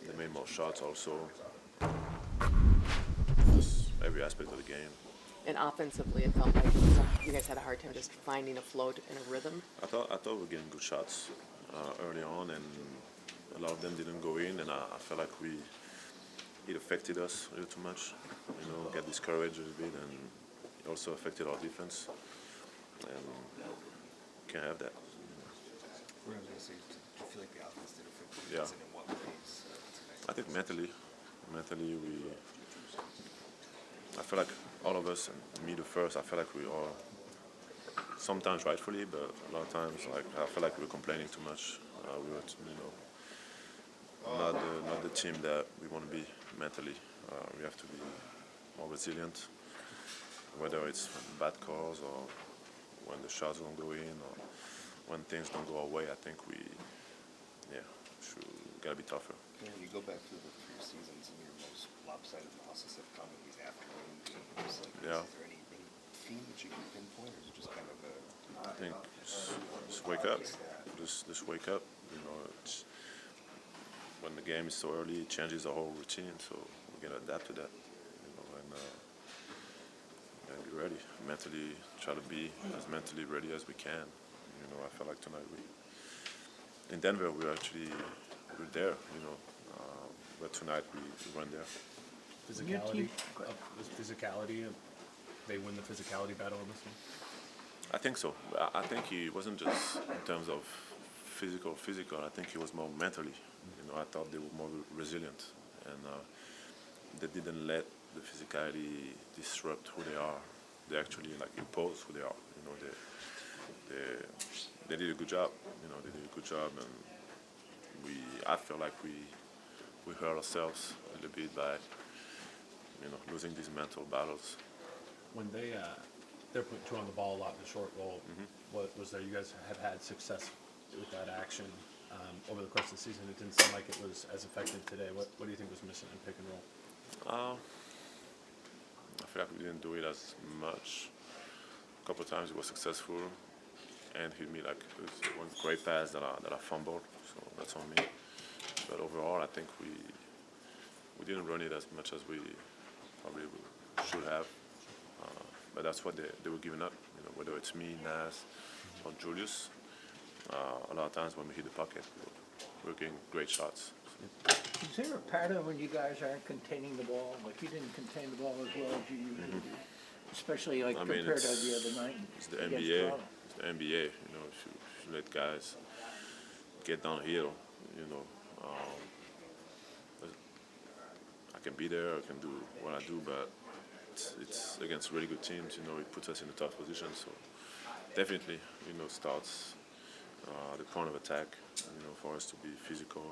they made more shots also. Just every aspect of the game. And offensively, it felt like you guys had a hard time just finding a flow and a rhythm. I thought we were getting good shots early on, and a lot of them didn't go in, and I felt like it affected us a little too much. You know, get discouraged a little bit, and it also affected our defense. And can't have that. What I was going to say, do you feel like the offense did affect the Yeah. defense, and in what ways? I think mentally, I feel like all of us, and me the first, I feel like we are sometimes rightfully, but a lot of times, like I feel like we're complaining too much. We were, not the team that we want to be mentally. We have to be more resilient, whether it's bad calls or when the shots don't go in or when things don't go our way. I think we gotta be tougher. When you go back through the 3 seasons, and your most lopsided losses have come in these afternoon games. Like, Yeah. Is there any theme that you can pinpoint, or is it just kind of a? I think just wake up. Just wake up. You know, it's, when the game is so early, it changes the whole routine. So we're gonna adapt to that. You know, and be ready. Mentally, try to be as mentally ready as we can. You know, I felt like tonight in Denver we're there. You know, but tonight we went there. Physicality. They win the physicality battle in this one. I think so. I think he wasn't just in terms of physical. I think he was more mentally. You know, I thought they were more resilient, and they didn't let the physicality disrupt who they are. They actually impose who they are. You know, they did a good job. You know, they did a good job, and I feel like we hurt ourselves a little bit by losing these mental battles. When they're putting 2 on the ball a lot in the short roll, what was there? You guys have had success with that action over the course of the season. It didn't seem like it was as effective today. What do you think was missing in pick and roll? I feel like we didn't do it as much. A couple of times it was successful, and hit me it was one great pass that I fumbled, so that's on me. But overall, I think we didn't run it as much as we probably should have. But that's what they were giving up. You know, whether it's me, Nas, or Julius. A lot of times when we hit the pocket, we're getting great shots. Is there a pattern when you guys aren't containing the ball? Like you didn't contain the ball as well as you usually do, especially compared to the other night. It's the against NBA. Toronto. It's the NBA. You know, if you let guys get downhill, I can be there. I can do what I do, but it's against really good teams. You know, it puts us in a tough position. So definitely, starts the point of attack. You know, for us to be physical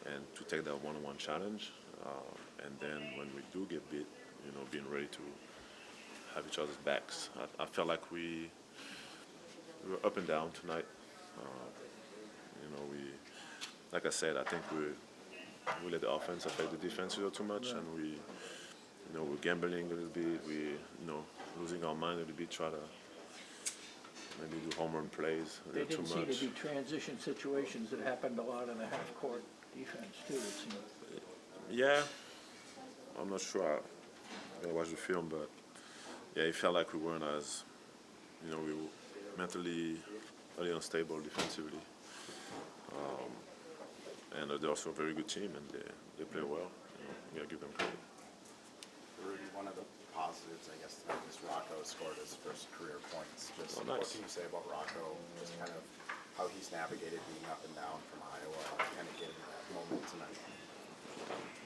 and to take that one-on-one challenge. And then when we do get beat, being ready to have each other's backs. I felt like we were up and down tonight. Like I said, I think we let the offense affect the defense a little too much, and we're gambling a little bit. We losing our mind a little bit, try to maybe do home run plays a They little didn't too much. seem to be transition situations that happened a lot in the half-court defense too. It seemed. Yeah, I'm not sure. I gotta watch the film, but yeah, it felt like we weren't as, we were mentally a little unstable defensively. And they're also a very good team, and they play well. We gotta give them credit. Rudy, one of the positives, I guess, tonight is Rocco scored his first career points. Just nice. What can you say about Rocco? Just kind of how he's navigated being up and down from Iowa, kind of getting that moment tonight.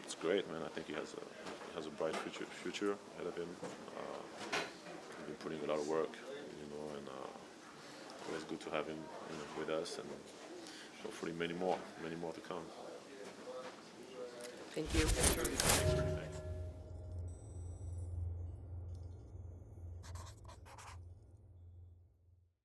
It's great, man. I think he has a bright future ahead of him. He's been putting a lot of work, and it was good to have him with us, and hopefully many more to come. Thank you. Thanks, Rudy.